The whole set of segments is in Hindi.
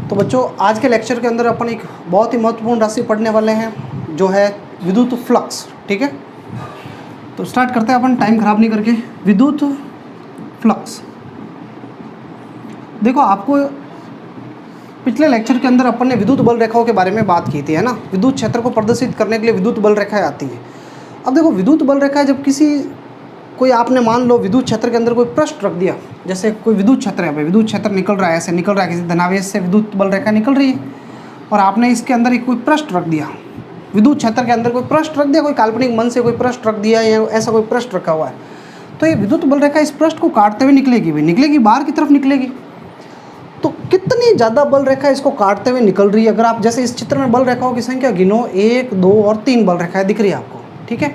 तो बच्चों आज के लेक्चर के अंदर अपन एक बहुत ही महत्वपूर्ण राशि पढ़ने वाले हैं जो है विद्युत फ्लक्स। ठीक है, तो स्टार्ट करते हैं अपन टाइम खराब नहीं करके। विद्युत फ्लक्स, देखो आपको पिछले लेक्चर के अंदर अपन ने विद्युत बल रेखाओं के बारे में बात की थी, है ना। विद्युत क्षेत्र को प्रदर्शित करने के लिए विद्युत बल रेखाएं आती हैं। अब देखो विद्युत बल रेखाएं जब कोई आपने मान लो विद्युत क्षेत्र के अंदर कोई पृष्ठ रख दिया, जैसे कोई विद्युत क्षेत्र है, भाई विद्युत क्षेत्र निकल रहा है, ऐसे निकल रहा है, किसी धनावेश से विद्युत बल रेखा निकल रही है और आपने इसके अंदर एक कोई पृष्ठ रख दिया, विद्युत क्षेत्र के अंदर कोई पृष्ठ रख दिया, कोई काल्पनिक मन से कोई पृष्ठ रख दिया या ऐसा कोई पृष्ठ रखा हुआ है, तो ये विद्युत बल रेखा इस पृष्ठ को काटते हुए निकलेगी, भाई निकलेगी बाहर की तरफ निकलेगी। तो कितनी ज़्यादा बल रेखा इसको काटते हुए निकल रही है। अगर आप जैसे इस चित्र में बल रेखाओं की संख्या गिनो, 1, 2 और 3 बल रेखाएं दिख रही है आपको, ठीक है।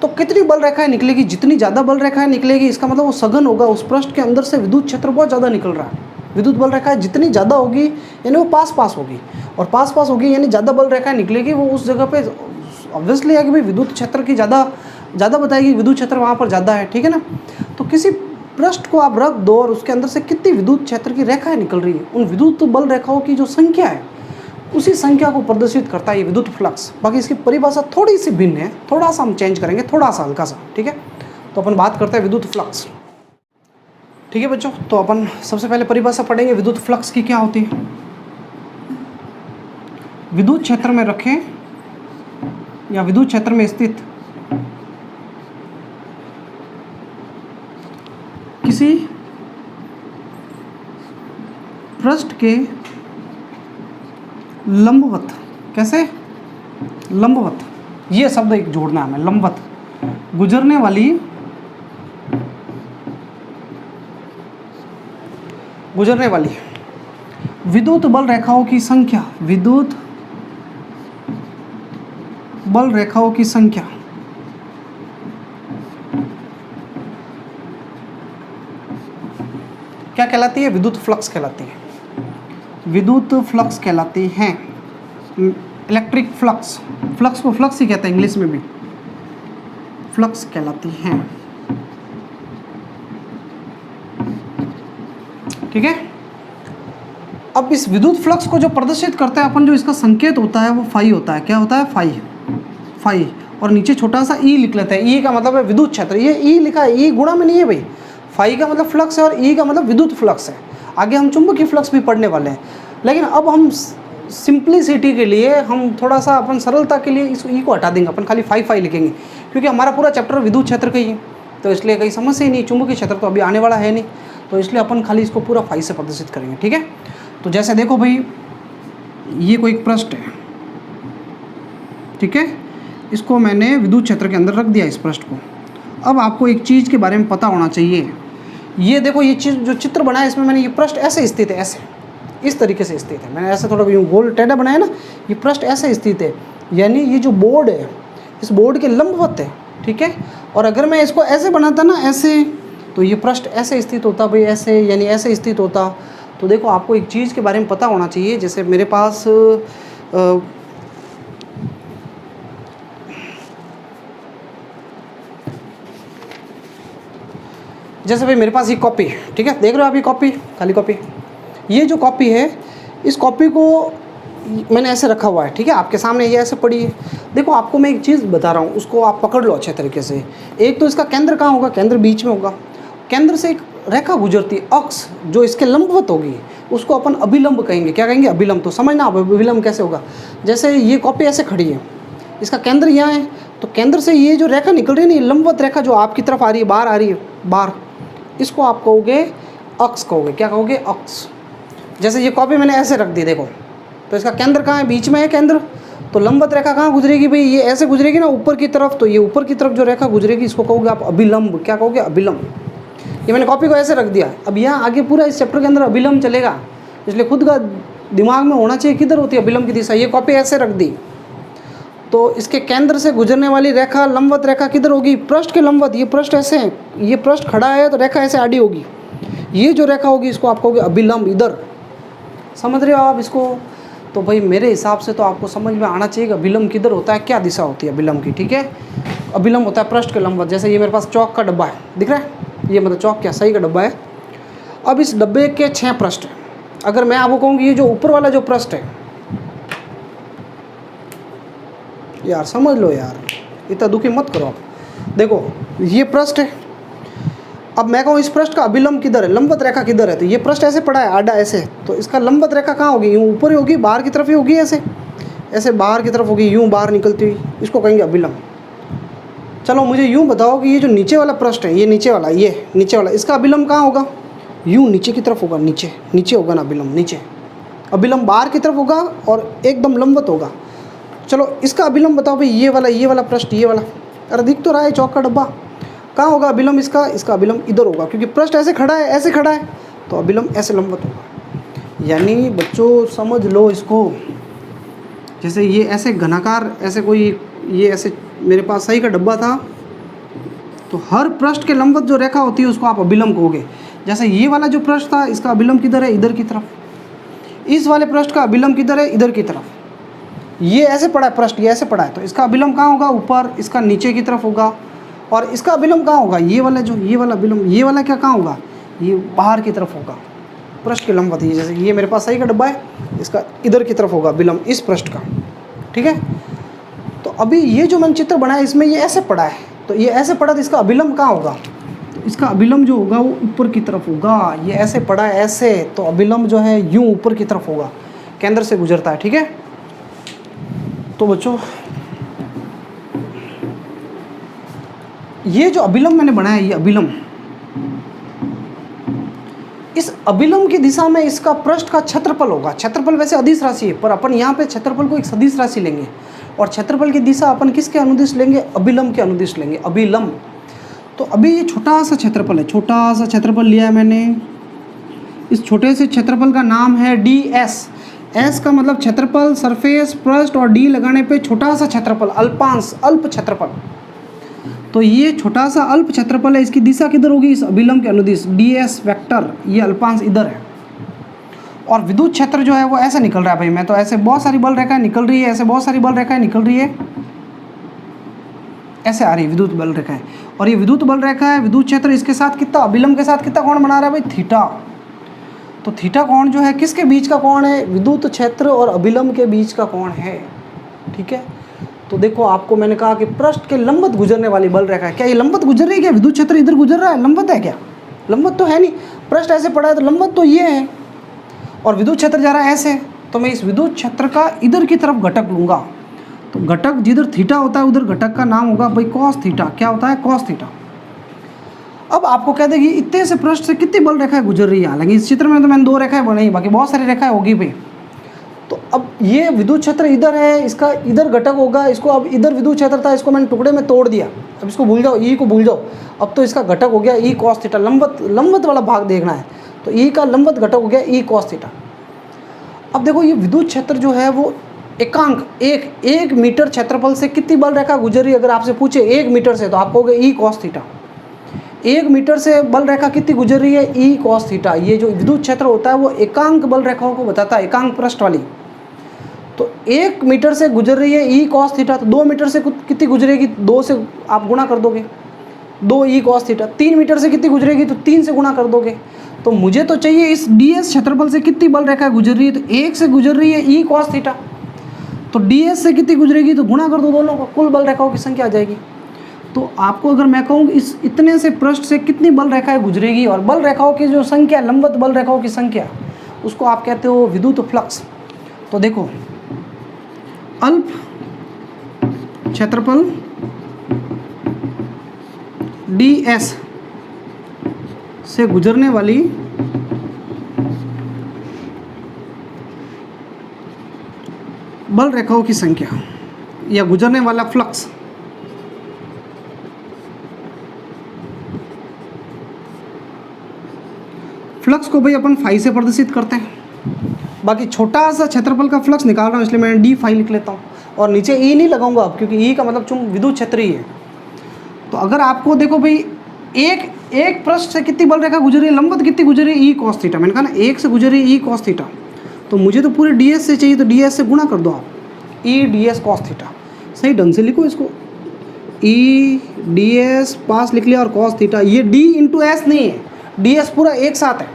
तो कितनी बल रेखाएं निकलेगी, जितनी ज़्यादा बल रेखाएं निकलेगी इसका मतलब वो सघन होगा, उस पृष्ठ के अंदर से विद्युत क्षेत्र बहुत ज़्यादा निकल रहा है। विद्युत बल रेखाएं जितनी ज़्यादा होगी यानी वो पास पास होगी, और पास पास होगी यानी ज़्यादा बल रेखाएं निकलेगी, वो उस जगह पे ऑब्वियसली है कि भाई विद्युत क्षेत्र की ज़्यादा बताएगी, विद्युत क्षेत्र वहाँ पर ज़्यादा है, ठीक है ना। तो किसी पृष्ठ को आप रख दो और उसके अंदर से कितनी विद्युत क्षेत्र की रेखाएं निकल रही है, उन विद्युत बल रेखाओं की जो संख्या है उसी संख्या को प्रदर्शित करता है ये विद्युत फ्लक्स। बाकी इसकी परिभाषा थोड़ी सी भिन्न है, थोड़ा सा हम चेंज करेंगे, थोड़ा सा हल्का सा, ठीक है। तो अपन बात करते हैं विद्युत फ्लक्स, ठीक है बच्चों। तो अपन सबसे पहले परिभाषा पढ़ेंगे विद्युत फ्लक्स की क्या होती है। विद्युत क्षेत्र में रखें या विद्युत क्षेत्र में स्थित किसी पृष्ठ के लंबवत, कैसे लंबवत, ये शब्द एक जोड़ना है हमें, लंबवत गुजरने वाली विद्युत बल रेखाओं की संख्या, विद्युत बल रेखाओं की संख्या क्या कहलाती है, विद्युत फ्लक्स कहलाती है। विद्युत फ्लक्स कहलाती हैं, इलेक्ट्रिक फ्लक्स, फ्लक्स को फ्लक्स ही कहते हैं इंग्लिश में भी, फ्लक्स कहलाती हैं, ठीक है। अब इस विद्युत फ्लक्स को जो प्रदर्शित करता है अपन, जो इसका संकेत होता है वो फाई होता है। क्या होता है, फाई, और नीचे छोटा सा ई लिख लेते हैं। ई का मतलब है विद्युत क्षेत्र, ये ई लिखा है, ई गुणा में नहीं है भाई। फाई का मतलब फ्लक्स है और ई का मतलब विद्युत फ्लक्स है। आगे हम चुंबकीय फ्लक्स भी पढ़ने वाले हैं, लेकिन अब हम सिंप्लिसिटी के लिए, हम थोड़ा सा अपन सरलता के लिए इस ई को हटा देंगे, अपन खाली फाई लिखेंगे, क्योंकि हमारा पूरा चैप्टर विद्युत क्षेत्र का ही है, तो इसलिए कहीं समस्या ही नहीं। चुंबकीय क्षेत्र तो अभी आने वाला है नहीं, तो इसलिए अपन खाली इसको पूरा फाई से प्रदर्शित करेंगे, ठीक है। तो जैसे देखो भाई, ये कोई एक पृष्ठ है, ठीक है, इसको मैंने विद्युत क्षेत्र के अंदर रख दिया इस पृष्ठ को। अब आपको एक चीज़ के बारे में पता होना चाहिए, ये देखो ये चीज़ जो चित्र बना है इसमें मैंने ये पृष्ठ ऐसे स्थित है, ऐसे इस तरीके से स्थित है, मैंने ऐसे थोड़ा यूँ गोल टेढ़ा बनाया ना, ये पृष्ठ ऐसे स्थित है, यानी ये जो बोर्ड है इस बोर्ड के लंबवत है, ठीक है। और अगर मैं इसको ऐसे बनाता ना, ऐसे, तो ये पृष्ठ ऐसे स्थित होता भाई, ऐसे यानी ऐसे स्थित होता। तो देखो आपको एक चीज़ के बारे में पता होना चाहिए, जैसे मेरे पास जैसे भाई मेरे पास ये कॉपी है, ठीक है, देख रहे हो आप, ये कॉपी, खाली कॉपी, ये जो कॉपी है इस कॉपी को मैंने ऐसे रखा हुआ है, ठीक है, आपके सामने ये ऐसे पड़ी है। देखो आपको मैं एक चीज़ बता रहा हूँ, उसको आप पकड़ लो अच्छे तरीके से। एक तो इसका केंद्र कहाँ होगा, केंद्र बीच में होगा, केंद्र से एक रेखा गुजरती है, अक्ष जो इसके लंबवत होगी उसको अपन अभिलंब कहेंगे। क्या कहेंगे, अभिलंब। तो समझना आप अभिलंब कैसे होगा, जैसे ये कॉपी ऐसे खड़ी है, इसका केंद्र यहाँ है, तो केंद्र से ये जो रेखा निकल रही है ना, लंबवत रेखा जो आपकी तरफ आ रही है, बाहर आ रही है, बाहर, इसको आप कहोगे अक्ष कहोगे। क्या कहोगे, अक्ष। जैसे ये कॉपी मैंने ऐसे रख दी, देखो, तो इसका केंद्र कहाँ है, बीच में है केंद्र, तो लंबवत रेखा कहाँ गुजरेगी भाई, ये ऐसे गुजरेगी ना ऊपर की तरफ, तो ये ऊपर की तरफ जो रेखा गुजरेगी इसको कहोगे आप अभिलंब। क्या कहोगे, अभिलंब। ये मैंने कॉपी को ऐसे रख दिया। अब यहाँ आगे पूरा इस चैप्टर के अंदर अभिलंब चलेगा, इसलिए खुद का दिमाग में होना चाहिए किधर होती है अभिलंब की दिशा। ये कॉपी ऐसे रख दी, तो इसके केंद्र से गुजरने वाली रेखा, लंबवत रेखा किधर होगी, पृष्ठ के लंबवत। ये पृष्ठ ऐसे है, ये पृष्ठ खड़ा है तो रेखा ऐसे आड़ी होगी, ये जो रेखा होगी इसको आप कहोगे अभिलंब, इधर। समझ रहे हो आप इसको। तो भाई मेरे हिसाब से तो आपको समझ में आना चाहिए कि अभिलंब किधर होता है, क्या दिशा होती है अभिलंब की, ठीक है। अभिलंब होता है पृष्ठ के लंबवत। जैसे ये मेरे पास चौक का डब्बा है, दिख रहा है, ये मतलब चौक क्या सही का डब्बा है। अब इस डब्बे के 6 पृष्ठ हैं, अगर मैं आपको कहूँ कि ये जो ऊपर वाला जो पृष्ठ है, यार समझ लो यार, इतना दुखी मत करो आप। देखो ये पृष्ठ है, अब मैं कहूँ इस पृष्ठ का अभिलंब किधर है, लंबवत रेखा किधर है, तो ये पृष्ठ ऐसे पड़ा है आड़ा ऐसे, तो इसका लंबवत रेखा कहाँ होगी, यूँ ऊपर ही होगी, बाहर की तरफ ही होगी, ऐसे ऐसे बाहर की तरफ होगी, यूँ बाहर निकलती हुई, इसको कहेंगे अभिलंब। चलो मुझे यूँ बताओ कि ये जो नीचे वाला पृष्ठ है, ये नीचे वाला, ये नीचे वाला, इसका अभिलंब कहाँ होगा, यूँ नीचे की तरफ होगा, नीचे नीचे होगा ना अभिलंब, नीचे। अभिलंब बाहर की तरफ होगा और एकदम लंबवत होगा। चलो इसका अभिलंब बताओ भाई, ये वाला पृष्ठ, ये वाला, अरे दिख तो रहा है चौक का डब्बा, कहाँ होगा अभिलंब इसका, इसका अभिलंब इधर होगा, क्योंकि पृष्ठ ऐसे खड़ा है, ऐसे खड़ा है, तो अभिलंब ऐसे लंबवत होगा। यानी बच्चों समझ लो इसको, जैसे ये ऐसे घनाकार, ऐसे कोई ये ऐसे मेरे पास सही का डब्बा था, तो हर पृष्ठ के लंबवत जो रेखा होती है उसको आप अभिलंब कहोगे। जैसे ये वाला जो पृष्ठ था, इसका अभिलंब किधर है, इधर की तरफ। इस वाले पृष्ठ का अभिलंब किधर है, इधर की तरफ। ये ऐसे पड़ा है पृष्ठ, ये ऐसे पड़ा है, तो इसका अभिलंब कहाँ होगा, ऊपर, इसका नीचे की तरफ होगा। और इसका अभिलंब कहाँ होगा, ये वाला जो, ये वाला अभिलंब, ये वाला क्या कहाँ होगा, ये बाहर की तरफ होगा। पृष्ठ के लंबवत, ये जैसे ये मेरे पास सही का डब्बा है, इसका इधर की तरफ होगा अभिलंब, इस पृष्ठ का, ठीक है। तो अभी ये जो मैंने चित्र बनाया इसमें ये ऐसे पड़ा है, तो ये ऐसे पड़ा, तो इसका अभिलंब कहाँ होगा, तो इसका अभिलंब जो होगा वो ऊपर की तरफ होगा। ये ऐसे पड़ा है ऐसे, तो अभिलंब जो है यूँ ऊपर की तरफ होगा, केंद्र से गुजरता है, ठीक है। तो बच्चों ये जो अभिलंब मैंने बनाया, ये अभिलंब, इस अभिलंब की दिशा में इसका पृष्ठ का क्षेत्रफल होगा। क्षेत्रफल वैसे अदिश राशि है, पर अपन यहाँ पे क्षेत्रफल को एक सदिश राशि लेंगे, और क्षेत्रफल की दिशा अपन किसके अनुदिश लेंगे, अभिलंब के अनुदिश लेंगे, अभिलंब। तो अभी ये छोटा सा क्षेत्रफल है, छोटा सा क्षेत्रफल लिया है मैंने, इस छोटे से क्षेत्रफल का नाम है ds। s का मतलब क्षेत्रफल, सरफेस, पृष्ठ, और d लगाने पे छोटा सा क्षेत्रफल, अल्पांश, अल्प क्षेत्रफल। तो ये छोटा सा अल्प क्षेत्रफल है, इसकी दिशा किधर होगी, इस अभिलंब के अनुदिश, ds वेक्टर, ये अल्पांश इधर है। और विद्युत क्षेत्र जो है वो ऐसे निकल रहा है भाई, मैं तो ऐसे बहुत सारी बल रेखाएं निकल रही है, ऐसे बहुत सारी बल रेखाएं निकल रही है, ऐसे आ रही है विद्युत बल रेखाएं। और ये विद्युत बल रेखा है, विद्युत क्षेत्र, इसके साथ कितना, अभिलंब के साथ कितना कोण बना रहा है भाई, थीटा। तो थीटा कोण जो है किसके बीच का कोण है, विद्युत क्षेत्र और अभिलंब के बीच का कोण है, ठीक है। तो देखो आपको मैंने कहा कि पृष्ठ के लंबवत गुजरने वाली बल रेखा है, क्या ये लंबवत गुजर रही है क्या, विद्युत क्षेत्र इधर गुजर रहा है, लंबवत है क्या, लंबवत तो है नहीं, पृष्ठ ऐसे पड़ा है तो लंबवत तो ये है, और विद्युत क्षेत्र जा रहा है ऐसे, तो मैं इस विद्युत क्षेत्र का इधर की तरफ घटक लूँगा। तो घटक जिधर थीटा होता है उधर घटक का नाम होगा भाई कॉस थीटा। क्या होता है, कॉस थीटा। अब आपको कह देगी इतने से पृष्ठ से कितनी बल रेखाएं गुजर रही है, हालांकि इस चित्र में तो मैंने 2 रेखाएं बनाई, बाकी बहुत सारी रेखाएं होगी भाई। तो अब ये विद्युत क्षेत्र इधर है, इसका इधर घटक होगा, इसको अब इधर विद्युत क्षेत्र था, इसको मैंने टुकड़े में तोड़ दिया, अब इसको भूल जाओ, ई को भूल जाओ, अब तो इसका घटक हो गया ई कॉस थीटा। लंबवत वाला भाग देखना है, तो ई का लंबवत घटक हो गया ई कॉस थीटा। अब देखो ये विद्युत क्षेत्र जो है वो एकांक, एक मीटर क्षेत्रफल से कितनी बल रेखा गुजर रही है, अगर आपसे पूछे 1 मीटर से, तो आप कहोगे ई कॉस थीटा। 1 मीटर से बल रेखा कितनी गुजर रही है, ई कॉस थीटा। ये जो विद्युत क्षेत्र होता है वो एकांक बल रेखाओं को बताता है, एकांक पृष्ठ वाली। तो 1 मीटर से गुजर रही है ई कॉस थीटा, तो 2 मीटर से कितनी गुजरेगी, 2 से आप गुणा कर दोगे, 2 ई कॉस थीटा। 3 मीटर से कितनी गुजरेगी, तो 3 से गुणा कर दोगे। तो मुझे तो चाहिए इस ds क्षेत्रफल से कितनी बल रेखा गुजर रही है, तो 1 से गुजर रही है ई कॉस थीटा, तो ds से कितनी गुजरेगी, तो गुणा कर दो दोनों को, कुल बल रेखाओं की संख्या आ जाएगी। तो आपको अगर मैं कहूँ इस इतने से पृष्ठ से कितनी बल रेखाएं गुजरेगी, और बल रेखाओं की जो संख्या, लंबवत बल रेखाओं की संख्या, उसको आप कहते हो विद्युत फ्लक्स। तो देखो अल्प क्षेत्रफल ds से गुजरने वाली बल रेखाओं की संख्या या गुजरने वाला फ्लक्स, फ्लक्स को भाई अपन फाई से प्रदर्शित करते हैं। बाकी छोटा सा क्षेत्रफल का फ्लक्स निकाल रहा हूँ, इसलिए मैंने डी फाई लिख लेता हूँ, और नीचे ई नहीं लगाऊंगा अब, क्योंकि ई का मतलब चुम विद्युत क्षेत्र ही है। तो अगर आपको देखो भाई एक पृष्ठ से कितनी बल रेखा गुजरी है, लंबवत कितनी गुजरी है, ई कॉस थीटा। मैंने कहा ना 1 से गुजरी ई कॉस थीटा, तो मुझे तो पूरे ds से चाहिए, तो ds से गुणा कर दो आप, ई ds कॉस थीटा। सही ढंग से लिखो इसको, ई ds पास लिख लिया और कॉस थीटा। ये d इंटू एस नहीं है, ds पूरा एक साथ है,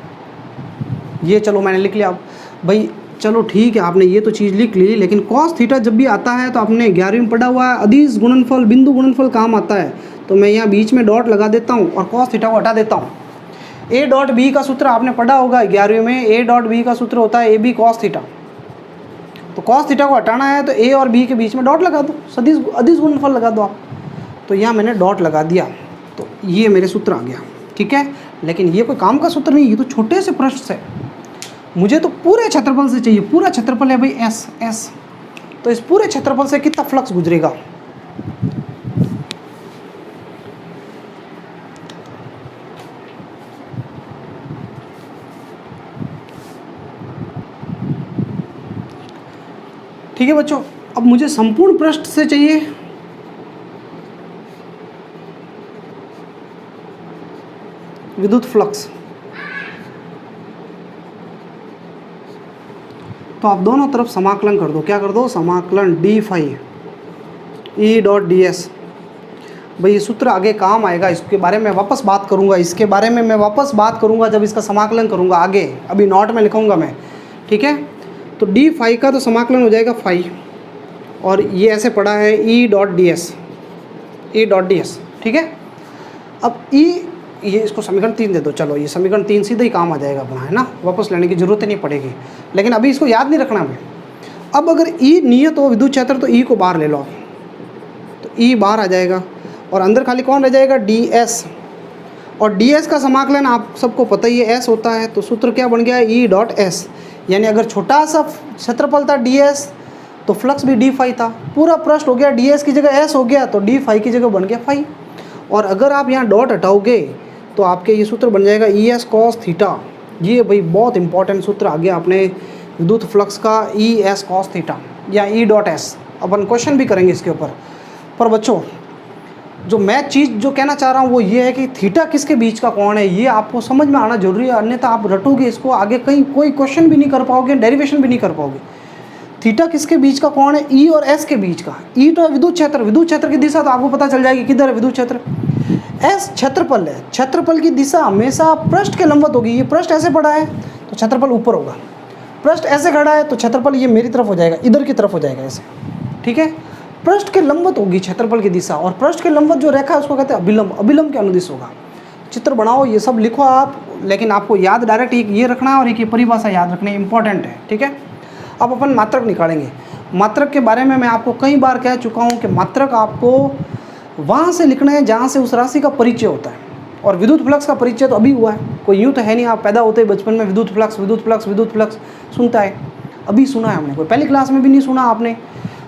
ये चलो मैंने लिख लिया। अब भाई चलो ठीक है, आपने ये तो चीज़ लिख ली, लेकिन कॉस थीटा जब भी आता है तो आपने 11वीं में पढ़ा हुआ है, अदिश गुणनफल, बिंदु गुणनफल काम आता है। तो मैं यहाँ बीच में डॉट लगा देता हूँ और कॉस थीटा को हटा देता हूँ। ए डॉट बी का सूत्र आपने पढ़ा होगा 11वीं में, ए डॉट बी का सूत्र होता है ए बी कॉस थीटा। तो कॉस थीटा को हटाना है तो ए और बी के बीच में डॉट लगा दो, अदिश गुणनफल लगा दो आप। तो यहाँ मैंने डॉट लगा दिया, तो ये मेरे सूत्र आ गया, ठीक है। लेकिन ये कोई काम का सूत्र नहीं, ये तो छोटे से पृष्ठ से, मुझे तो पूरे क्षेत्रफल से चाहिए। पूरा क्षेत्रफल है भाई एस, तो इस पूरे क्षेत्रफल से कितना फ्लक्स गुजरेगा। ठीक है बच्चों, अब मुझे संपूर्ण पृष्ठ से चाहिए विद्युत फ्लक्स। तो आप दोनों तरफ समाकलन कर दो। क्या कर दो? समाकलन D phi E dot D S. भाई ये सूत्र आगे काम आएगा, इसके बारे में वापस बात करूंगा, इसके बारे में मैं वापस बात करूंगा जब इसका समाकलन करूंगा आगे, अभी नोट में लिखूंगा मैं, ठीक है। तो डी फाई का तो समाकलन हो जाएगा फाई, और ये ऐसे पड़ा है ई डॉट डी एस, ठीक है। अब ई, ये इसको समीकरण 3 दे दो, चलो ये समीकरण 3 सीधे ही काम आ जाएगा अपना, है ना, वापस लेने की जरूरत ही नहीं पड़ेगी। लेकिन अभी इसको याद नहीं रखना हमें। अब अगर ई नियत हो विद्युत क्षेत्र तो ई को बाहर ले लो आप, तो ई बाहर आ जाएगा और अंदर खाली कौन रह जाएगा? D S. और डी एस का समाकलन आप सबको पता ही है एस होता है, तो सूत्र क्या बन गया? ई डॉट एस। यानी अगर छोटा सा क्षेत्रफल था डी एस तो फ्लक्स भी डी फाई था। पूरा पृष्ठ हो गया डी एस की जगह एस हो गया, तो डी फाई की जगह बन गया फाई। और अगर आप यहाँ डॉट हटाओगे तो आपके ये सूत्र बन जाएगा ई एस कॉस थीटा। ये भाई बहुत इंपॉर्टेंट सूत्र आ गया अपने विद्युत फ्लक्स का, ई एस कॉस थीटा या ई डॉट एस। अपन क्वेश्चन भी करेंगे इसके ऊपर। पर बच्चों जो मैं चीज़ जो कहना चाह रहा हूँ वो ये है कि थीटा किसके बीच का कोण है, ये आपको समझ में आना जरूरी है, अन्यथा आप रटोगे इसको आगे कहीं कोई क्वेश्चन भी नहीं कर पाओगे, डेरिवेशन भी नहीं कर पाओगे। थीटा किसके बीच का कोण है? ई और एस के बीच का। ई तो है विद्युत क्षेत्र की दिशा तो आपको पता चल जाएगी किधर है विद्युत क्षेत्र। एस क्षेत्रफल है, क्षेत्रफल की दिशा हमेशा पृष्ठ के लंबवत होगी। ये पृष्ठ ऐसे पड़ा है तो क्षेत्रफल ऊपर होगा, पृष्ठ ऐसे खड़ा है तो क्षेत्रफल ये मेरी तरफ हो जाएगा, इधर की तरफ हो जाएगा ऐसे, ठीक है। पृष्ठ के लंबवत होगी क्षेत्रफल की दिशा, और पृष्ठ के लंबवत जो रेखा है उसको कहते हैं अभिलंब, अभिलंब के अनुदिश होगा। चित्र बनाओ, ये सब लिखो आप, लेकिन आपको याद डायरेक्ट एक ये रखना है और एक ये परिभाषा याद रखनी इंपॉर्टेंट है, ठीक है। अब अपन मात्रक निकालेंगे। मात्रक के बारे में मैं आपको कई बार कह चुका हूँ कि मात्रक आपको वहाँ से लिखना है जहाँ से उस राशि का परिचय होता है, और विद्युत फ्लक्स का परिचय तो अभी हुआ है, कोई यूँ तो है नहीं आप पैदा होते ही बचपन में विद्युत फ्लक्स सुनता है, अभी सुना है हमने, कोई पहली क्लास में भी नहीं सुना आपने।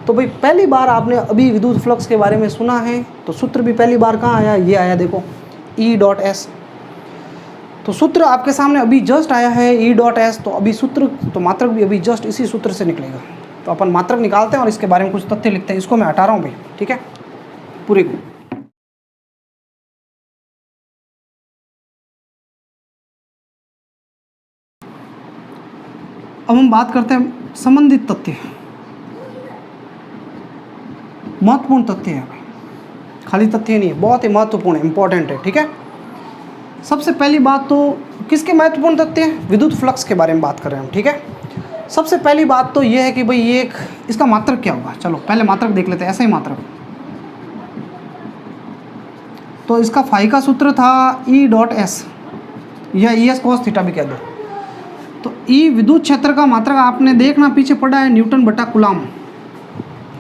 तो भाई पहली बार आपने अभी विद्युत फ्लक्स के बारे में सुना है, तो सूत्र भी पहली बार कहाँ आया? ये आया देखो, ई डॉट एस। तो सूत्र आपके सामने अभी जस्ट आया है ई डॉट एस, तो अभी सूत्र तो मात्रक भी अभी जस्ट इसी सूत्र से निकलेगा। तो अपन मात्रक निकालते हैं और इसके बारे में कुछ तथ्य लिखते हैं। इसको मैं हटा रहा हूँ भाई, ठीक है, पूरे को। अब हम बात करते हैं संबंधित तथ्य, महत्वपूर्ण तथ्य है, खाली तथ्य नहीं है, बहुत ही महत्वपूर्ण है, इंपॉर्टेंट है, ठीक है। सबसे पहली बात तो किसके महत्वपूर्ण तथ्य हैं? विद्युत फ्लक्स के बारे में बात कर रहे हैं हम, ठीक है। सबसे पहली बात तो ये है कि भाई ये एक इसका मात्रक क्या होगा। चलो पहले मात्रक देख लेते हैं, ऐसा ही मात्रक। तो इसका फाई का सूत्र था ई डॉट एस या ई एस कॉस थीटा भी कह दो। तो ई विद्युत क्षेत्र का मात्रक आपने देखना पीछे पड़ा है न्यूटन बटा कूलम,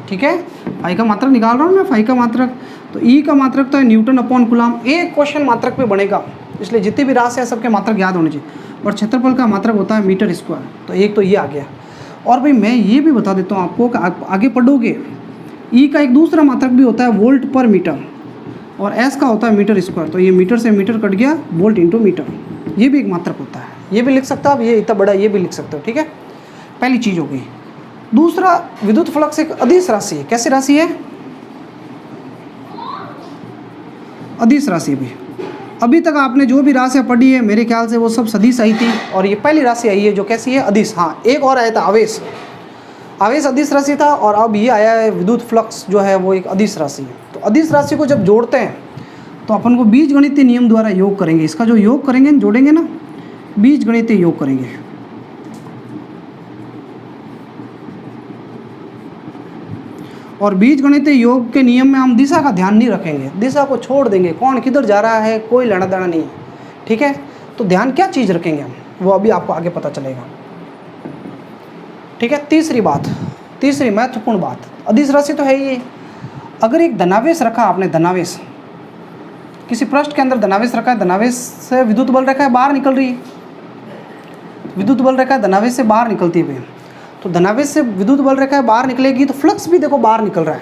ठीक है। फाई का मात्रक निकाल रहा हूँ मैं, फाई का मात्रक, तो ई का मात्रक तो है न्यूटन अपॉन कूलम। एक क्वेश्चन मात्रक पे बनेगा, इसलिए जितनी भी राशि है सबके मात्रक याद होने चाहिए। और क्षेत्रफल का मात्रक होता है मीटर स्क्वायर, तो एक तो ये आ गया। और भाई मैं ये भी बता देता हूँ आपको कि आप आगे पढ़ोगे, ई का एक दूसरा मात्रक भी होता है वोल्ट पर मीटर, और एस का होता है मीटर स्क्वायर। तो ये मीटर से मीटर कट गया, वोल्ट इंटू मीटर, ये भी एक मात्रक होता है। ये भी लिख सकते हो आप, ये इतना बड़ा ये भी लिख सकते हो, ठीक है। पहली चीज़ हो गई। दूसरा, विद्युत फ्लक्स एक अदिश राशि है। कैसी राशि है? अदिश राशि भी। अभी तक आपने जो भी राशियाँ पढ़ी है मेरे ख्याल से वो सब सदिश आई थी, और ये पहली राशि आई है जो कैसी है? अदिश। हाँ, एक और आया था आवेश, आवेश अदिश राशि था, और अब ये आया है विद्युत फ्लक्स जो है वो एक अदिश राशि है। तो अदिश राशि को जब जोड़ते हैं तो अपन को बीजगणितीय नियम द्वारा योग करेंगे। इसका जो योग करेंगे, जोड़ेंगे ना, बीजगणितीय योग करेंगे। और बीजगणितीय योग के नियम में हम दिशा का ध्यान नहीं रखेंगे, दिशा को छोड़ देंगे, कौन किधर जा रहा है कोई लेना देना नहीं है, ठीक है। तो ध्यान क्या चीज़ रखेंगे हम, वो अभी आपको आगे पता चलेगा, ठीक है। तीसरी बात, तीसरी महत्वपूर्ण बात, अदिश राशि तो है ही। अगर एक धनावेश रखा आपने, धनावेश किसी पृष्ठ के अंदर धनावेश रखा है, धनावेश से विद्युत बल रेखा बाहर निकल रही है, विद्युत बल रेखा धनावेश से बाहर निकलती है, तो धनावेश से विद्युत बल रेखा बाहर निकलेगी तो फ्लक्स भी देखो बाहर निकल रहा है।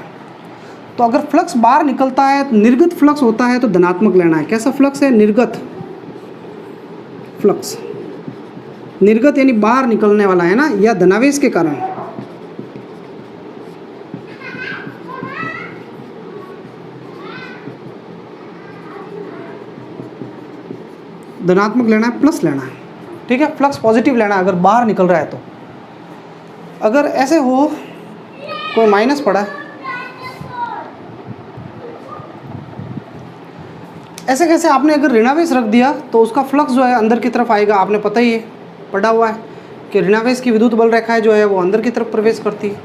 तो अगर फ्लक्स बाहर निकलता है, निर्गत फ्लक्स होता है तो धनात्मक लेना है। कैसा फ्लक्स है? निर्गत फ्लक्स, निर्गत यानी बाहर निकलने वाला है ना, या धनावेश के कारण। धनात्मक लेना है, प्लस लेना है, ठीक है। फ्लक्स पॉजिटिव लेना है अगर बाहर निकल रहा है तो। अगर ऐसे हो कोई माइनस पड़ा है, ऐसे कैसे आपने अगर ऋणावेश रख दिया तो उसका फ्लक्स जो है अंदर की तरफ आएगा। आपने पता ही है, पढ़ा हुआ है कि ऋणावेश की विद्युत बल रेखाएं जो है वो अंदर की तरफ प्रवेश करती है।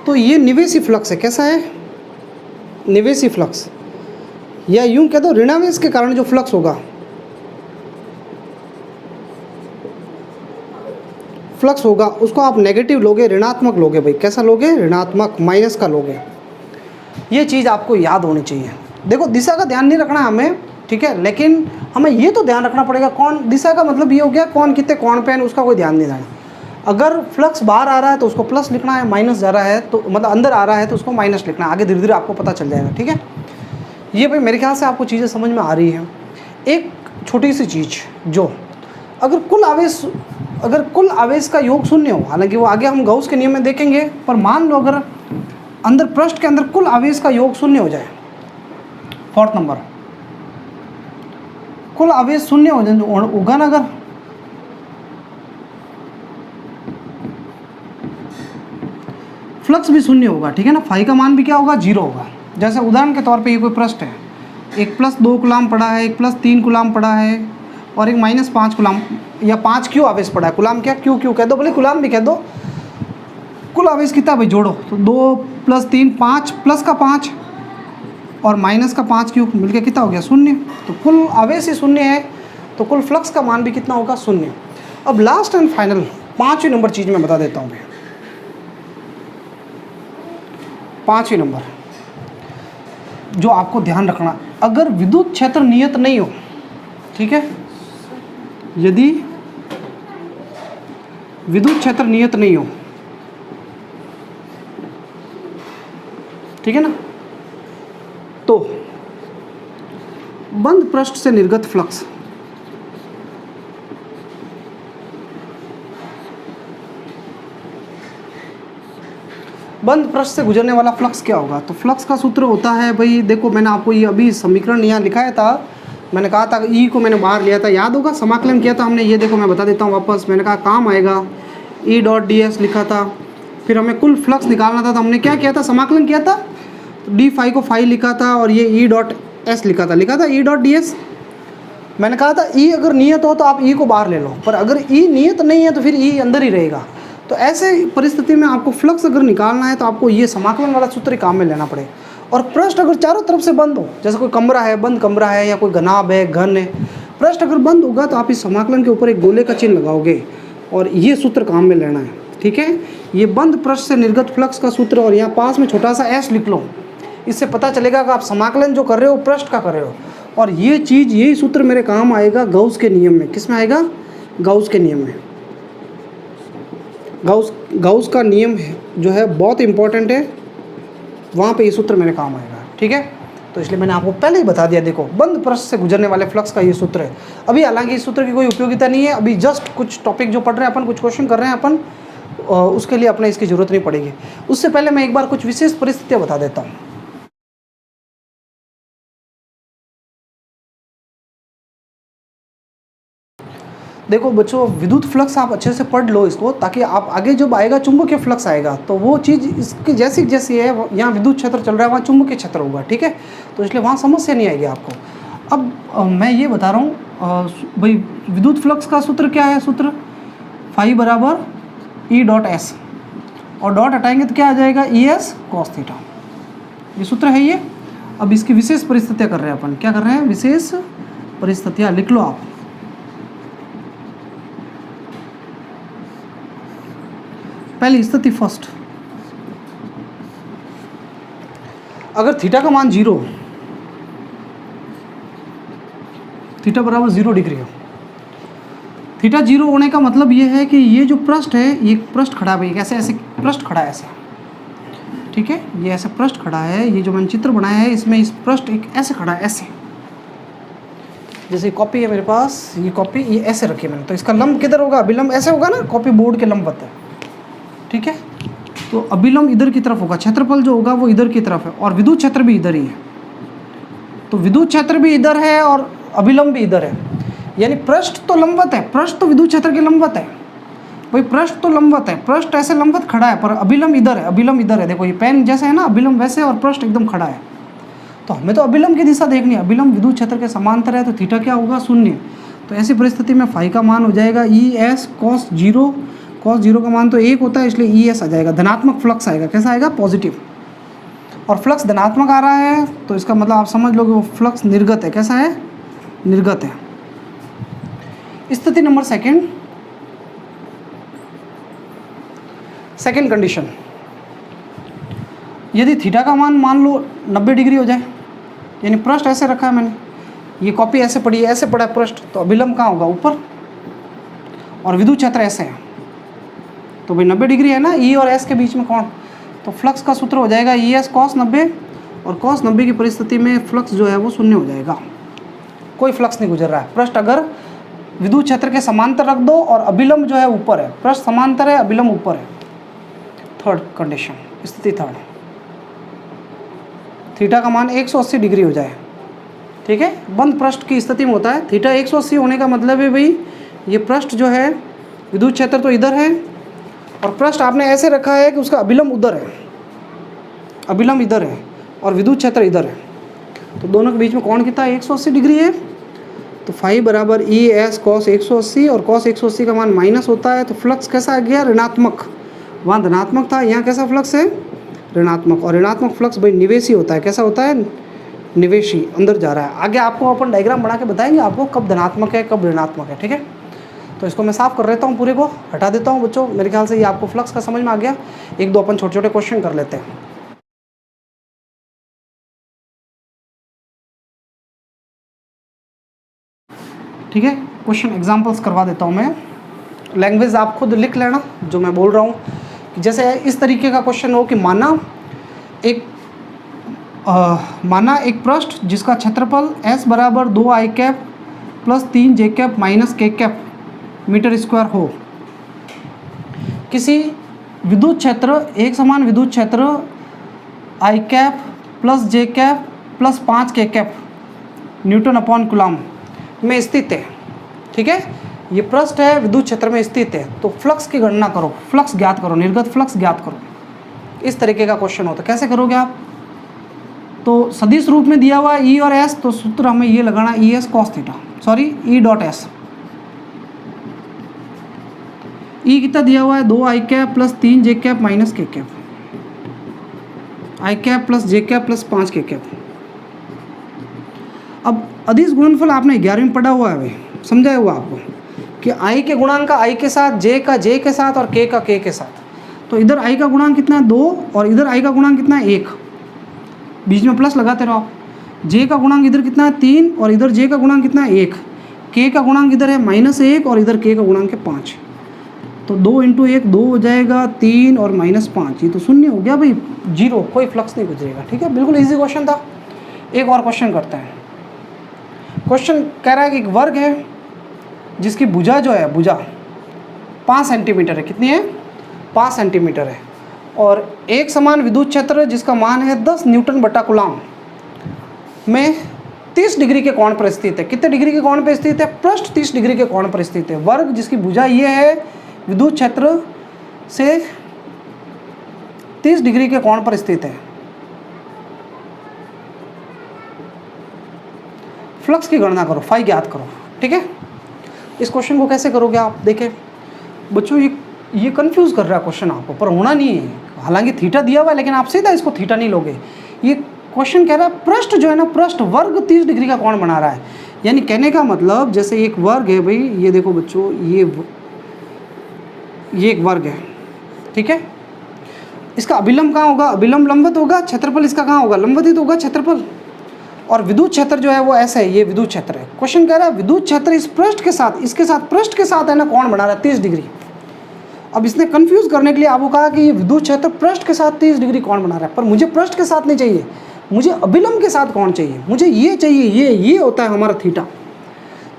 तो ये निवेशी फ्लक्स है। कैसा है? निवेशी फ्लक्स, या यूं कह दो ऋणावेश के कारण जो फ्लक्स होगा, फ्लक्स होगा उसको आप नेगेटिव लोगे, ऋणात्मक लोगे भाई। कैसा लोगे? ऋणात्मक, माइनस का लोगे। ये चीज़ आपको याद होनी चाहिए। देखो दिशा का ध्यान नहीं रखना हमें, ठीक है, लेकिन हमें ये तो ध्यान रखना पड़ेगा कौन, दिशा का मतलब ये हो गया कौन कितने कौन पे है, उसका कोई ध्यान नहीं देना। अगर फ्लक्स बाहर आ रहा है तो उसको प्लस लिखना है, माइनस जा रहा है तो मतलब अंदर आ रहा है तो उसको माइनस लिखना है। आगे धीरे धीरे आपको पता चल जाएगा, ठीक है। ये भाई मेरे ख्याल से आपको चीज़ें समझ में आ रही हैं। एक छोटी सी चीज़, जो अगर कुल आवेश का योग शून्य हो, हालांकि वो आगे हम गाउस के नियम में देखेंगे, पर मान लो अगर अंदर पृष्ठ के अंदर कुल आवेश का योग शून्य हो जाए, फोर्थ नंबर, कुल आवेश शून्य हो जाए होगा ना, अगर फ्लक्स भी शून्य होगा, ठीक है ना, फाई का मान भी क्या होगा? 0 होगा। जैसे उदाहरण के तौर पे ये कोई पृष्ठ है, एक +2 कूलाम पड़ा है, एक +3 कूलाम पड़ा है और एक -5 कूलाम या 5 क्यू आवेश पड़ा है। कूलाम क्या, क्यू कह दो, बोले कूलाम भी कह दो। कुल आवेश कितना भाई जोड़ो तो 2 + 3 5 प्लस का 5 और माइनस का 5 क्यू मिलकर कितना हो गया? 0। तो कुल आवेश ही 0 है तो कुल फ्लक्स का मान भी कितना होगा? 0। अब लास्ट एंड फाइनल 5वीं नंबर चीज़ मैं बता देता हूँ। 5वीं नंबर जो आपको ध्यान रखना, अगर विद्युत क्षेत्र नियत नहीं हो, ठीक है, यदि विद्युत क्षेत्र नियत नहीं हो, ठीक है ना, तो बंद पृष्ठ से निर्गत फ्लक्स, बंद पृष्ठ से गुजरने वाला फ्लक्स क्या होगा? तो फ्लक्स का सूत्र होता है भाई, देखो मैंने आपको ये अभी समीकरण यहाँ लिखाया था, मैंने कहा था ई को मैंने बाहर लिया था, याद होगा, समाकलन किया था हमने। ये देखो मैं बता देता हूँ वापस, मैंने कहा काम आएगा, E.ds लिखा था। फिर हमें कुल फ्लक्स निकालना था तो हमने क्या किया था? समाकलन किया था, तो डी फाई को फाई लिखा था और ये E.s लिखा था E.ds। मैंने कहा था ई अगर नियत हो तो आप ई को बाहर ले लो, पर अगर ई नियत नहीं है तो फिर ई अंदर ही रहेगा। तो ऐसे परिस्थिति में आपको फ्लक्स अगर निकालना है तो आपको ये समाकलन वाला सूत्र काम में लेना पड़ेगा। और पृष्ठ अगर चारों तरफ से बंद हो, जैसे कोई कमरा है, बंद कमरा है, या कोई घनाभ है, घन है, पृष्ठ अगर बंद होगा तो आप इस समाकलन के ऊपर एक गोले का चिन्ह लगाओगे और ये सूत्र काम में लेना है, ठीक है। ये बंद पृष्ठ से निर्गत फ्लक्स का सूत्र, और यहाँ पास में छोटा सा एस लिख लो, इससे पता चलेगा कि आप समाकलन जो कर रहे हो पृष्ठ का कर रहे हो। और ये चीज़, यही सूत्र मेरे काम आएगा गाउस के नियम में। किस में आएगा? गाउस के नियम में। गाउस का नियम है जो है बहुत इंपॉर्टेंट है, वहाँ पे ये सूत्र मेरे काम आएगा, ठीक है। तो इसलिए मैंने आपको पहले ही बता दिया, देखो बंद पृष्ठ से गुजरने वाले फ्लक्स का ये सूत्र है। अभी हालांकि इस सूत्र की कोई उपयोगिता नहीं है, अभी जस्ट कुछ टॉपिक जो पढ़ रहे हैं अपन, कुछ क्वेश्चन कर रहे हैं अपन, उसके लिए अपने इसकी ज़रूरत नहीं पड़ेगी। उससे पहले मैं एक बार कुछ विशेष परिस्थितियाँ बता देता हूँ। देखो बच्चों, विद्युत फ्लक्स आप अच्छे से पढ़ लो इसको, ताकि आप आगे जब आएगा चुंबकीय फ्लक्स आएगा तो वो चीज़ इसकी जैसी जैसी है, यहाँ विद्युत क्षेत्र चल रहा है वहाँ चुंबकीय क्षेत्र होगा, ठीक है। तो इसलिए वहाँ समस्या नहीं आएगी आपको। अब मैं ये बता रहा हूँ भाई, विद्युत फ्लक्स का सूत्र क्या है? सूत्र फाई बराबर E.s, और डॉट हटाएंगे तो क्या आ जाएगा? ES cos theta. ये सूत्र है ये। अब इसकी विशेष परिस्थितियाँ कर रहे हैं अपन, क्या कर रहे हैं, विशेष परिस्थितियाँ लिख लो आप। पहली स्थिति फर्स्ट, अगर थीटा का मान 0, थीटा बराबर 0 डिग्री हो, थीटा 0 होने का मतलब ये है कि ये जो पृष्ठ है, ये पृष्ठ खड़ा है, ऐसे ऐसे पृष्ठ खड़ा है ऐसे, ठीक है, ये ऐसे पृष्ठ खड़ा है, ये जो मैंने चित्र बनाया है इसमें इस पृष्ठ एक ऐसे खड़ा है, ऐसे, जैसे कॉपी है मेरे पास, ये कॉपी ये ऐसे रखी है मैंने, तो इसका लंब किधर होगा, अभिलंब ऐसे होगा ना, कॉपी बोर्ड के लंबवत है, ठीक है। तो अभिलंब इधर की तरफ होगा, क्षेत्रफल जो होगा वो इधर की तरफ है, और विद्युत क्षेत्र भी इधर ही है, तो विद्युत क्षेत्र भी इधर है और अभिलंब भी इधर है, यानी पृष्ठ तो लंबवत है, पृष्ठ तो विद्युत क्षेत्र के लंबवत है भाई, पृष्ठ तो लंबवत है, पृष्ठ ऐसे लंबवत खड़ा है, पर अभिलंब इधर है, अभिलंब इधर है, देखो ये पेन जैसे है ना, अभिलंब वैसे और पृष्ठ एकदम खड़ा है, तो हमें तो अभिलंब की दिशा देखनी है, अभिलंब विद्युत क्षेत्र के समांतर है, तो थीटा क्या होगा, 0। तो ऐसी परिस्थिति में फाई का मान हो जाएगा ई एस कॉस 0, कॉस 0 का मान तो 1 होता है, इसलिए ई एस आ जाएगा, धनात्मक फ्लक्स आएगा, कैसा आएगा, पॉजिटिव, और फ्लक्स धनात्मक आ रहा है तो इसका मतलब आप समझ लोगे वो फ्लक्स निर्गत है, कैसा है, निर्गत है। स्थिति नंबर सेकंड कंडीशन, यदि थीटा का मान लो 90 डिग्री हो जाए, यानी पृष्ठ ऐसे रखा है मैंने, ये कॉपी ऐसे पड़ी है, ऐसे पड़ा है पृष्ठ, तो अभिलंब कहाँ होगा, ऊपर, और विद्युत क्षेत्र ऐसे है, तो भाई 90 डिग्री है ना, ई और एस के बीच में कोण, तो फ्लक्स का सूत्र हो जाएगा ई एस कॉस 90, और कॉस 90 की परिस्थिति में फ्लक्स जो है वो 0 हो जाएगा, कोई फ्लक्स नहीं गुजर रहा है। पृष्ठ अगर विद्युत क्षेत्र के समांतर रख दो और अभिलंब जो है ऊपर है, पृष्ठ समांतर है, अभिलंब ऊपर है। थर्ड कंडीशन, स्थिति थर्ड, थीटा का मान 180 डिग्री हो जाए, ठीक है, बंद पृष्ठ की स्थिति में होता है। थीटा 180 होने का मतलब है भाई ये पृष्ठ जो है, विद्युत क्षेत्र तो इधर है और पृष्ठ आपने ऐसे रखा है कि उसका अभिलंब उधर है, अभिलंब इधर है और विद्युत क्षेत्र इधर है, तो दोनों के बीच में कोण कितना है, 180 डिग्री है। तो फाई बराबर ई एस कॉस 180, और कॉस 180 का मान माइनस होता है, तो फ्लक्स कैसा आ गया, ऋणात्मक, वहाँ धनात्मक था, यहाँ कैसा फ्लक्स है, ऋणात्मक, और ऋणात्मक फ्लक्स भाई निवेशी होता है, कैसा होता है, निवेशी, अंदर जा रहा है। आगे आपको अपन डायग्राम बना के बताएंगे आपको कब धनात्मक है कब ऋणात्मक है, ठीक है। तो इसको मैं साफ कर लेता हूँ, पूरे को हटा देता हूँ बच्चों, मेरे ख्याल से ये आपको फ्लक्स का समझ में आ गया। एक दो अपन छोटे छोटे क्वेश्चन कर लेते हैं, ठीक है। क्वेश्चन एग्जांपल्स करवा देता हूँ मैं, लैंग्वेज आप खुद लिख लेना जो मैं बोल रहा हूँ। जैसे इस तरीके का क्वेश्चन हो कि माना एक पृष्ठ जिसका क्षेत्रफल s बराबर 2 i cap plus 3 j cap minus k cap metre square हो, किसी विद्युत क्षेत्र, एक समान विद्युत क्षेत्र i cap plus j cap plus 5 k cap newton upon coulomb में स्थित है, ठीक है। ये पृष्ठ है, विद्युत क्षेत्र में स्थित है, तो फ्लक्स की गणना करो, फ्लक्स ज्ञात करो, निर्गत फ्लक्स ज्ञात करो। इस तरीके का क्वेश्चन होता है, कैसे करोगे आप, तो सदिश रूप में दिया हुआ है ई और एस, तो सूत्र हमें ये लगाना E S cos theta, sorry E dot S, E कितना दिया हुआ है 2 I cap plus 3 J cap minus K cap, I cap plus J cap plus 5 K cap. अब अदिश गुणनफल आपने 11वीं में पढ़ा हुआ है भाई, समझाया हुआ आपको कि आई के गुणांक का आई के साथ, जे का जे के साथ और के का के के साथ। तो इधर आई का गुणांक कितना है 2 और इधर आई का गुणांक कितना है 1, बीच में प्लस लगाते रहो आप। जे का गुणांक इधर कितना है 3 और इधर जे का गुणांक कितना है 1, के का गुणांक इधर है -1 और इधर के का गुणांक है 5, तो 2 × 1 2 हो जाएगा, 3 और -5, ये तो 0 हो गया भाई, 0, कोई फ्लक्स नहीं गुजरेगा, ठीक है। बिल्कुल ईजी क्वेश्चन था। एक और क्वेश्चन करते हैं। क्वेश्चन कह रहा है कि एक वर्ग है जिसकी भुजा जो है, भुजा 5 सेंटीमीटर है, कितनी है 5 सेंटीमीटर है, और एक समान विद्युत क्षेत्र जिसका मान है 10 न्यूटन बटा कूलम में 30 डिग्री के कोण पर स्थित है। कितने डिग्री के कोण पर स्थित है, पृष्ठ 30 डिग्री के कोण पर स्थित है। वर्ग जिसकी भुजा ये है, विद्युत क्षेत्र से 30 डिग्री के कोण पर स्थित है। फ्लक्स की गणना करो, फाई ज्ञात करो, ठीक है। इस क्वेश्चन को कैसे करोगे आप, देखें बच्चों, ये कंफ्यूज कर रहा है क्वेश्चन आपको, पर होना नहीं है। हालांकि थीटा दिया हुआ है लेकिन आप सीधा इसको थीटा नहीं लोगे, ये क्वेश्चन कह रहा है पृष्ठ जो है ना, पृष्ठ वर्ग 30 डिग्री का कोण बना रहा है। यानी कहने का मतलब जैसे एक वर्ग है भाई, ये देखो बच्चों, ये एक वर्ग है, ठीक है। इसका अभिलंब कहाँ होगा? अभिलंब लंबवत होगा, क्षेत्रफल इसका कहाँ होगा? लंबवत ही तो होगा क्षेत्रफल। और विद्युत क्षेत्र जो है वो ऐसा है, ये विद्युत क्षेत्र है। क्वेश्चन कह रहा है विद्युत क्षेत्र इस पृष्ठ के साथ, इसके साथ, पृष्ठ के साथ है ना कोण बना रहा है 30 डिग्री। अब इसने कंफ्यूज करने के लिए आपको कहा कि ये विद्युत क्षेत्र पृष्ठ के साथ 30 डिग्री कोण बना रहा है, पर मुझे पृष्ठ के साथ नहीं चाहिए, मुझे अभिलंब के साथ कोण चाहिए, मुझे ये चाहिए, ये होता है हमारा थीटा।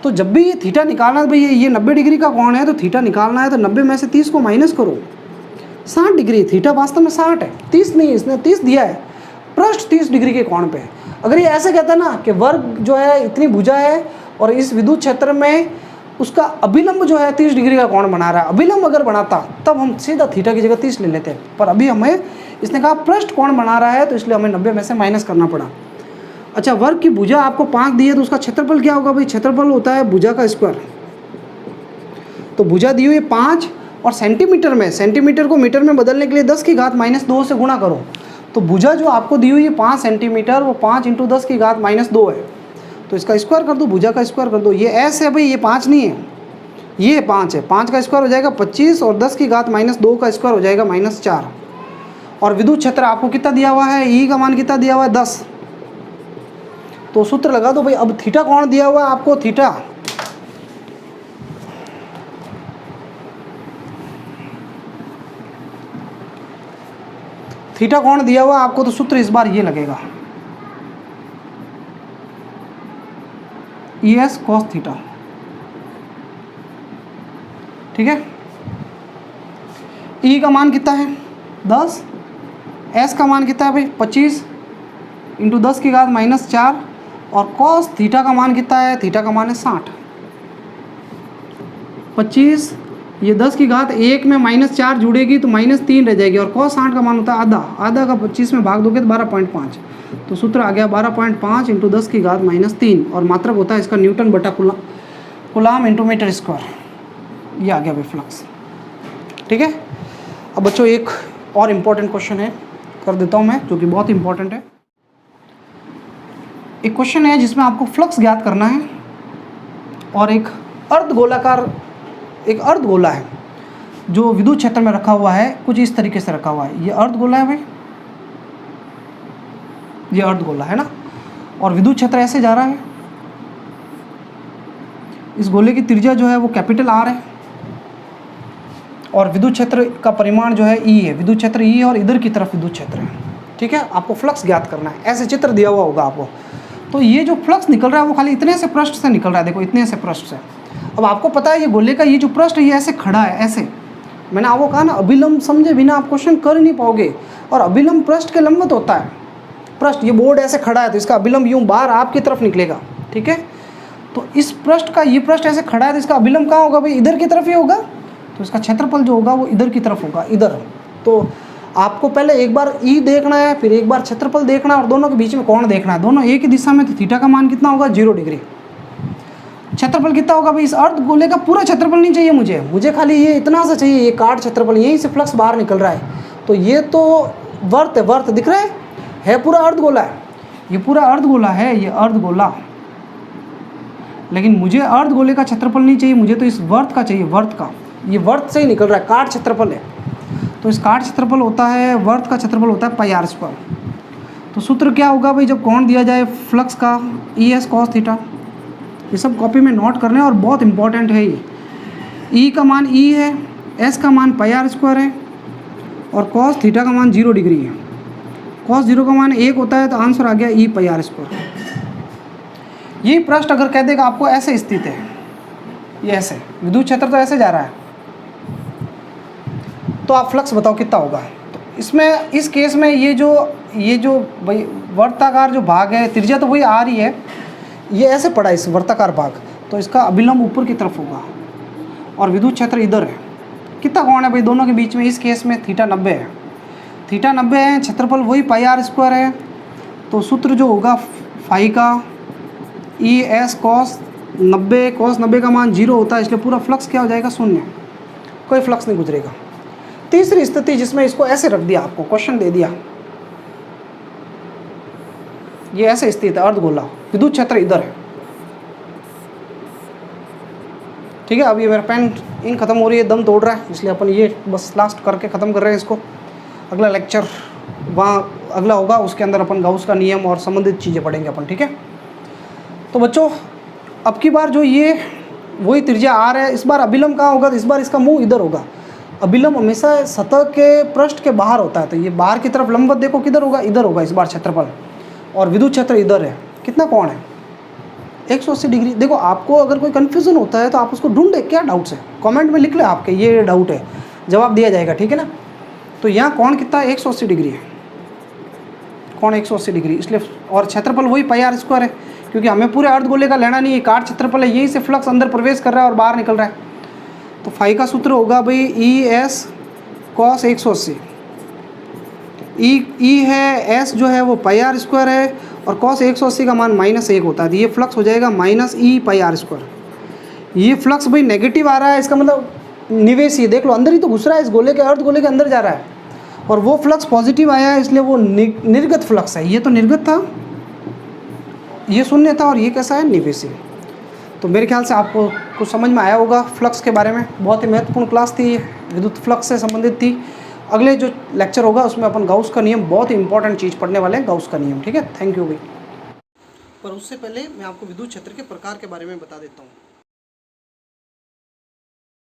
तो जब भी ये थीटा निकालना है भाई, ये 90 डिग्री का कोण है, तो थीटा निकालना है तो 90 में से 30 को माइनस करो, 60 डिग्री। थीटा वास्तव में 60 है, 30 नहीं, इसने 30 दिया है। पृष्ठ 30 डिग्री के कोण पे है। अगर ये ऐसे कहता ना कि वर्ग जो है इतनी भुजा है और इस विद्युत क्षेत्र में उसका अभिलंब जो है 30 डिग्री का कोण बना रहा है, अभिलंब अगर बनाता तब हम सीधा थीटा की जगह 30 ले लेते, पर अभी हमें इसने कहा पृष्ठ कोण बना रहा है, तो इसलिए हमें 90 में से माइनस करना पड़ा। अच्छा, वर्ग की भुजा आपको 5 दी है, तो उसका क्षेत्रफल क्या होगा भाई? क्षेत्रफल होता है भुजा का स्क्वायर। तो भुजा दी हुई है 5 और सेंटीमीटर में, सेंटीमीटर को मीटर में बदलने के लिए 10 की घात -2 से गुणा करो। तो भुजा जो आपको दी हुई है 5 सेंटीमीटर, वो 5 × 10 की घात -2 है। तो इसका स्क्वायर कर दो, भुजा का स्क्वायर कर दो। ये एस है भाई, ये 5 नहीं है, ये 5 है। 5 का स्क्वायर हो जाएगा 25 और 10 की घात -2 का स्क्वायर हो जाएगा -4। और विद्युत क्षेत्र आपको कितना दिया हुआ है? ई का मान कितना दिया हुआ है? 10। तो सूत्र लगा दो भाई। अब थीटा कौन दिया हुआ है आपको? थीटा थीटा कौन दिया हुआ है आपको? तो सूत्र इस बार ये लगेगा, ES cos थीटा, ठीक है। E का मान कितना है? 10। S का मान कितना है भाई? 25 × 10 की घात -4। और cos थीटा का मान कितना है? थीटा का मान है 60। 25, ये 10 की घात 1 में -4 जुड़ेगी तो -3 रह जाएगी। और cos 60 का मान होता है आधा, आधा का 25 में भाग दोगे तो 12.5। तो सूत्र आ गया 12.5 × 10 की घात -3। और मात्रक होता है इसका न्यूटन बटा कूलाम × मीटर स्क्वायर। ये आ गया भाई फ्लक्स, ठीक है। अब बच्चों एक और इम्पॉर्टेंट क्वेश्चन है, कर देता हूँ मैं, जो कि बहुत इंपॉर्टेंट है। एक क्वेश्चन है जिसमें आपको फ्लक्स ज्ञात करना है और एक अर्धगोलाकार, एक अर्धगोला है जो विद्युत क्षेत्र में रखा हुआ है, कुछ इस तरीके से रखा हुआ है। ये अर्धगोला है भाई, ये अर्धगोला है ना, और विद्युत क्षेत्र ऐसे जा रहा है। इस गोले की त्रिज्या जो है वो कैपिटल R है और विद्युत क्षेत्र का परिमाण जो है E है। विद्युत क्षेत्र E है और इधर की तरफ विद्युत क्षेत्र है, ठीक है। आपको फ्लक्स ज्ञात करना है, ऐसे चित्र दिया हुआ होगा आपको। तो ये जो फ्लक्स निकल रहा है वो खाली इतने से पृष्ठ से निकल रहा है, देखो इतने से पृष्ठ से। अब आपको पता है ये गोले का ये जो पृष्ठ है ये ऐसे खड़ा है, ऐसे। मैंने आपको कहा ना, अभिलंब समझे बिना आप क्वेश्चन कर नहीं पाओगे, और अभिलंब पृष्ठ के लंबवत होता है। पृष्ठ, ये बोर्ड ऐसे खड़ा है तो इसका अभिलंब यूँ बाहर आपकी तरफ निकलेगा, ठीक है। तो इस पृष्ठ का, ये पृष्ठ ऐसे खड़ा है तो इसका अभिलंब कहाँ होगा भाई? इधर की तरफ ही होगा। तो इसका क्षेत्रफल जो होगा वो इधर की तरफ होगा, इधर। तो आपको पहले एक बार E देखना है, फिर एक बार क्षेत्रफल देखना है, और दोनों के बीच में कोण देखना है। दोनों एक ही दिशा में, तो थीटा का मान कितना होगा? 0 डिग्री। क्षेत्रफल कितना होगा भाई? इस अर्ध गोले का पूरा क्षेत्रफल नहीं चाहिए मुझे खाली ये इतना सा चाहिए, ये काट क्षेत्रफल, यहीं से फ्लक्स बाहर निकल रहा है। तो ये तो वर्त है, वर्त दिख रहा है पूरा अर्धगोला है, ये पूरा अर्धगोला है, ये अर्धगोला। लेकिन मुझे अर्धगोले का क्षेत्रफल नहीं चाहिए, मुझे तो इस वर्त का चाहिए, वर्त का। ये वर्त से ही निकल रहा है, काट क्षेत्रफल है। तो इस काट क्षेत्रफल होता है, वर्त का क्षेत्रफल होता है πr²। तो सूत्र क्या होगा भाई जब कोण दिया जाए फ्लक्स का? ES cos theta. ये सब कॉपी में नोट करने, और बहुत इंपॉर्टेंट है ये। E का मान E है, S का मान πr² है, और cos थीटा का मान 0 डिग्री है। cos 0 का मान 1 होता है, तो आंसर आ गया E πr²। ये पृष्ठ अगर कह देगा आपको ऐसे स्थित है, ये ऐसे, विद्युत क्षेत्र तो ऐसे जा रहा है, तो आप फ्लक्स बताओ कितना होगा। तो इसमें, इस केस में ये जो भाई वर्ताकार जो भाग है, त्रिज्या तो वही आ रही है, ये ऐसे पड़ा इस वर्ताकार भाग, तो इसका अभिलंब ऊपर की तरफ होगा और विद्युत क्षेत्र इधर है। कितना कोण है भाई दोनों के बीच में? इस केस में थीटा 90 है, थीटा 90 है, क्षेत्रफल वही πr² है। तो सूत्र जो होगा फाई का ES cos 90, cos 90 का मान 0 होता है, इसलिए पूरा फ्लक्स क्या हो जाएगा? 0, कोई फ्लक्स नहीं गुजरेगा। तीसरी स्थिति जिसमें इसको ऐसे रख दिया, आपको क्वेश्चन दे दिया, ये ऐसे स्थित है अर्धगोला, विद्युत क्षेत्र इधर है। ठीक है, अब ये मेरा पेन इंक खत्म हो रही है, दम तोड़ रहा है, इसलिए अपन ये बस लास्ट करके ख़त्म कर रहे हैं इसको। अगला लेक्चर वहाँ अगला होगा, उसके अंदर अपन गाउस का नियम और संबंधित चीज़ें पढ़ेंगे अपन। ठीक है, तो बच्चों अब की बार जो ये वही त्रिज्या आर है, इस बार अभिलंब कहाँ होगा, तो इस बार इसका मुंह इधर होगा। अभिलंब हमेशा सतह के पृष्ठ के बाहर होता है, तो ये बाहर की तरफ लंबवत देखो किधर होगा, इधर होगा इस बार क्षेत्रफल, और विद्युत क्षेत्र इधर है। कितना कोण है 180 डिग्री। देखो आपको अगर कोई कन्फ्यूज़न होता है तो आप उसको ढूंढे, क्या डाउट्स है कमेंट में लिख ले, आपके ये डाउट है, जवाब दिया जाएगा। ठीक है ना, तो यहाँ कोण कितना है 180 डिग्री है, कोण 180 डिग्री, इसलिए और क्षेत्रफल वही पाई आर स्क्वायर है, क्योंकि हमें पूरे अर्धगोले का लेना नहीं है, काट क्षेत्रफल है, यही से फ्लक्स अंदर प्रवेश कर रहा है और बाहर निकल रहा है। तो फाई का सूत्र होगा भाई ई एस कॉस 180, ई है, एस जो है वो पाई आर स्क्वायर है, और कॉस 180 का मान -1 होता है, तो ये फ्लक्स हो जाएगा -e पाई आर स्क्वायर। ये फ्लक्स भाई नेगेटिव आ रहा है, इसका मतलब निवेशी, देख लो अंदर ही तो घुस रहा है, इस गोले के अर्धगोले के अंदर जा रहा है, और वो फ्लक्स पॉजिटिव आया है, इसलिए वो निर्गत फ्लक्स है। ये तो निर्गत था, ये शून्य था, और ये कैसा है निवेशी। तो मेरे ख्याल से आपको कुछ समझ में आया होगा फ्लक्स के बारे में। बहुत ही महत्वपूर्ण क्लास थी, विद्युत फ्लक्स से संबंधित थी। अगले जो लेक्चर होगा उसमें अपन गाउस का नियम, बहुत ही इंपॉर्टेंट चीज़ पढ़ने वाले हैं, गाउस का नियम। ठीक है, थैंक यू भाई। पर उससे पहले मैं आपको विद्युत क्षेत्र के प्रकार के बारे में बता देता हूँ।